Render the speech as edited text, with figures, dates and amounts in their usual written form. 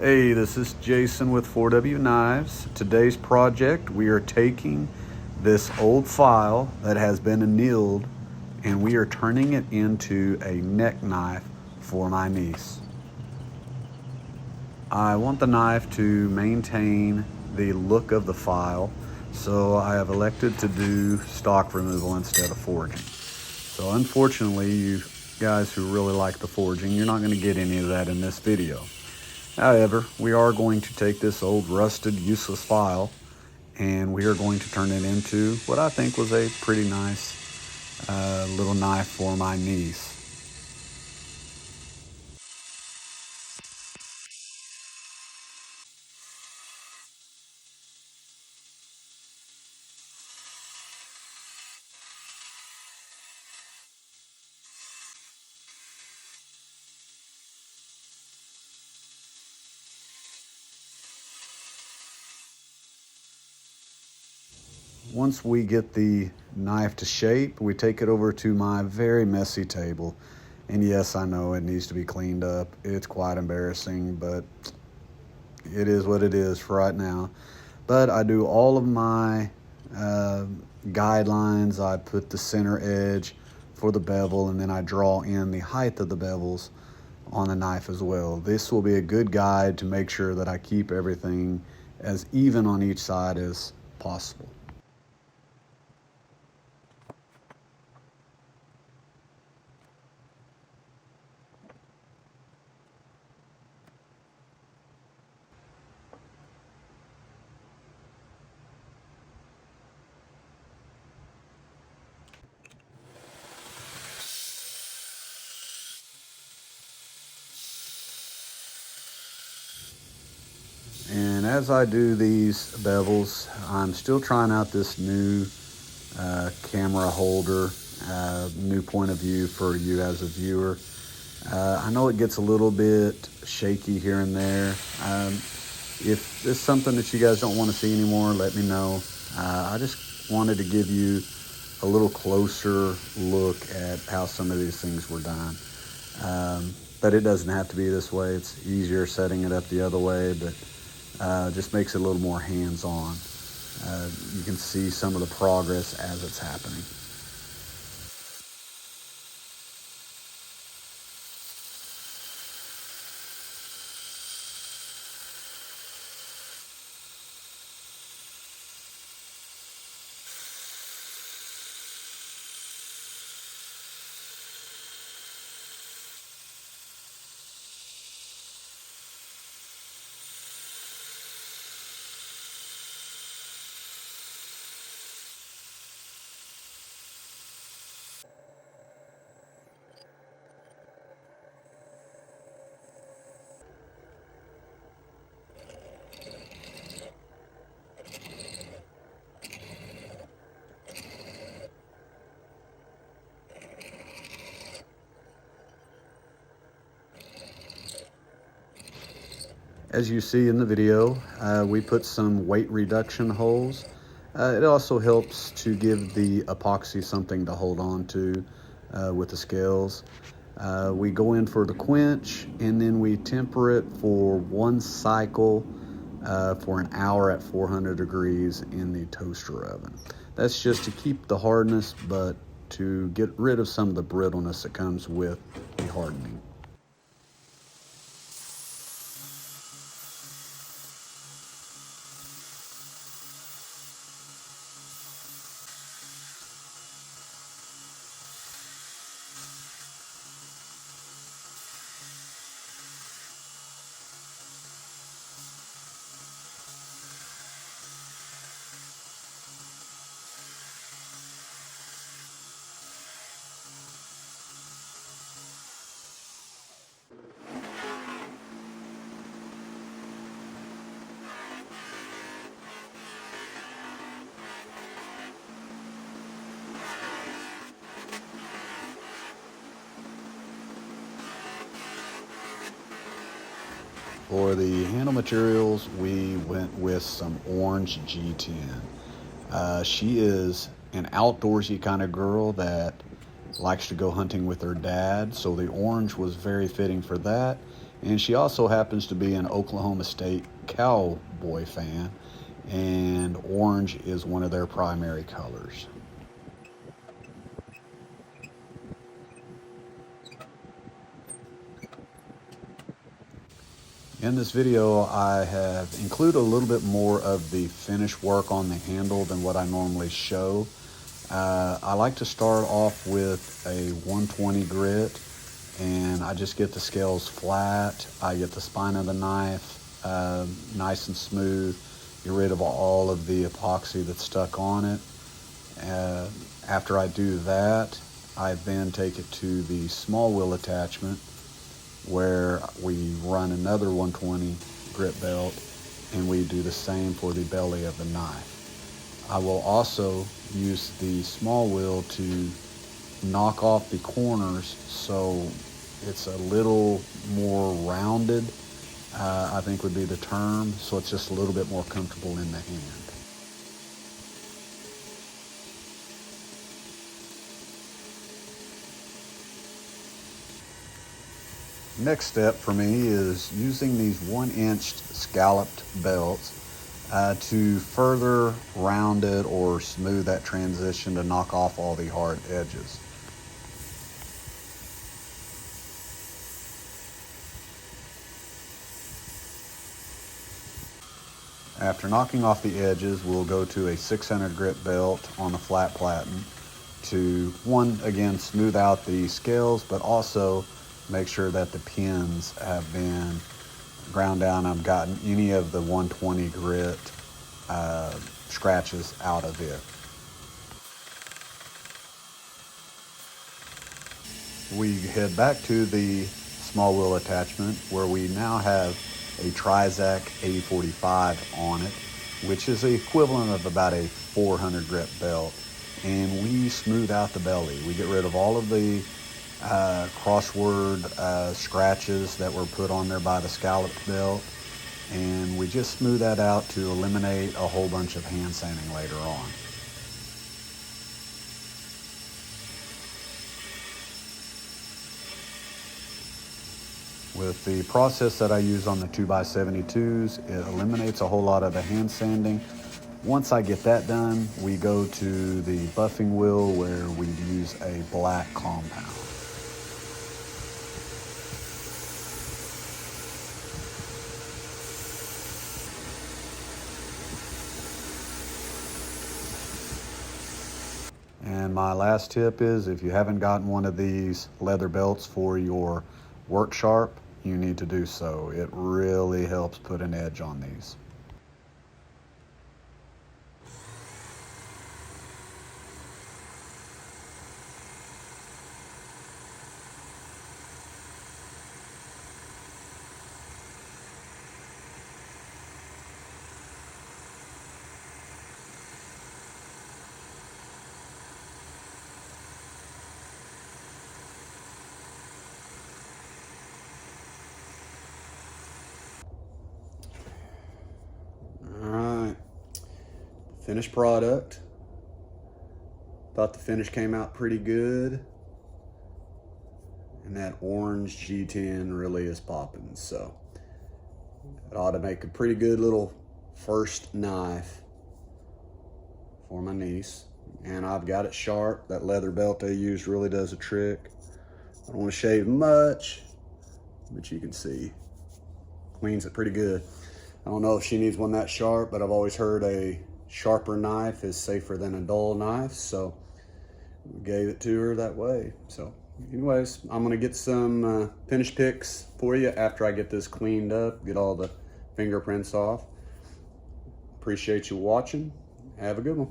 Hey, this is Jason with 4W Knives. Today's project, we are taking this old file that has been annealed and we are turning it into a neck knife for my niece. I want the knife to maintain the look of the file, so I have elected to do stock removal instead of forging. So unfortunately, you guys who really like the forging, you're not going to get any of that in this video. However, we are going to take this old rusted useless file and we are going to turn it into what I think was a pretty nice little knife for my niece. Once we get the knife to shape, we take it over to my very messy table. And yes, I know it needs to be cleaned up. It's quite embarrassing, but it is what it is for right now. But I do all of my guidelines. I put the center edge for the bevel, and then I draw in the height of the bevels on the knife as well. This will be a good guide to make sure that I keep everything as even on each side as possible. And as I do these bevels, I'm still trying out this new camera holder, new point of view for you as a viewer. I know it gets a little bit shaky here and there. If it's something that you guys don't want to see anymore, let me know. I just wanted to give you a little closer look at how some of these things were done. But it doesn't have to be this way. It's easier setting it up the other way, but just makes it a little more hands-on. You can see some of the progress as it's happening. As you see in the video, we put some weight reduction holes. It also helps to give the epoxy something to hold on to with the scales. We go in for the quench and then we temper it for one cycle for an hour at 400 degrees in the toaster oven. That's just to keep the hardness, but to get rid of some of the brittleness that comes with the hardening. For the handle materials, we went with some orange G10. She is an outdoorsy kind of girl that likes to go hunting with her dad, so the orange was very fitting for that. And she also happens to be an Oklahoma State Cowboy fan, and orange is one of their primary colors. In this video, I have included a little bit more of the finish work on the handle than what I normally show. I like to start off with a 120 grit, and I just get the scales flat. I get the spine of the knife nice and smooth, get rid of all of the epoxy that's stuck on it. After I do that, I then take it to the small wheel attachment, where we run another 120 grit belt, and we do the same for the belly of the knife. I will also use the small wheel to knock off the corners so it's a little more rounded, I think would be the term, so it's just a little bit more comfortable in the hand. Next step for me is using these 1-inch scalloped belts to further round it or smooth that transition to knock off all the hard edges. After knocking off the edges, we'll go to a 600 grit belt on the flat platen to, again, smooth out the scales, but also make sure that the pins have been ground down. I've gotten any of the 120 grit scratches out of it. We head back to the small wheel attachment, where we now have a Trizac 8045 on it, which is the equivalent of about a 400 grit belt, and we smooth out the belly. We get rid of all of the crossword scratches that were put on there by the scalloped belt, and we just smooth that out to eliminate a whole bunch of hand sanding later on. With the process that I use on the 2x72s, it eliminates a whole lot of the hand sanding. Once I get that done, we go to the buffing wheel, where we use a black compound. And my last tip is, if you haven't gotten one of these leather belts for your work sharp, you need to do so. It really helps put an edge on these. Finished product. Thought the finish came out pretty good, and that orange G10 really is popping, so it ought to make a pretty good little first knife for my niece. And I've got it sharp. That leather belt they used really does a trick. I don't want to shave much, but you can see cleans it pretty good. I don't know if she needs one that sharp, but I've always heard a sharper knife is safer than a dull knife, so we gave it to her that way. So anyways, I'm gonna get some finish pics for you after I get this cleaned up, get all the fingerprints off. Appreciate you watching. Have a good one.